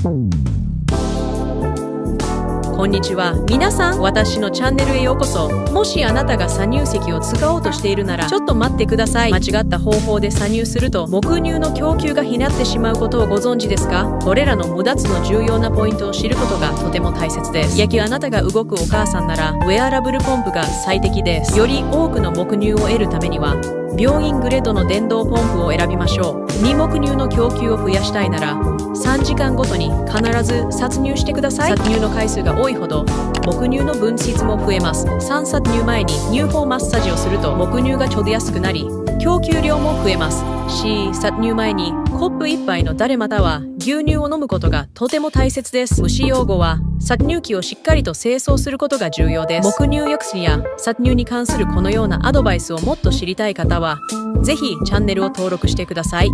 こんにちは。皆さん、私のチャンネルへようこそ。もしあなたが搾乳石を使おうとしているなら、ちょっと待ってください。間違った方法で搾乳すると、黙乳の供給がひなってしまうことをご存知ですか？これらの無脱の重要なポイントを知ることがとても大切です。あなたが動くお母さんなら、ウェアラブルポンプが最適です。より多くの黙乳を得るためには、病院グレードの電動ポンプを選びましょう。2黙乳の供給を増やしたいなら、3時間ごとに必ず搾乳してください。搾乳の回数が多いほど黙乳の分泌も増えます。3搾乳前に乳房マッサージをすると黙乳がちょでやすくなり、供給量も増えます。搾乳前にコップ1杯の誰または牛乳を飲むことがとても大切です。虫用語は搾乳機をしっかりと清掃することが重要です。黙乳抑止や搾乳に関するこのようなアドバイスをもっと知りたい方は、ぜひチャンネルを登録してください。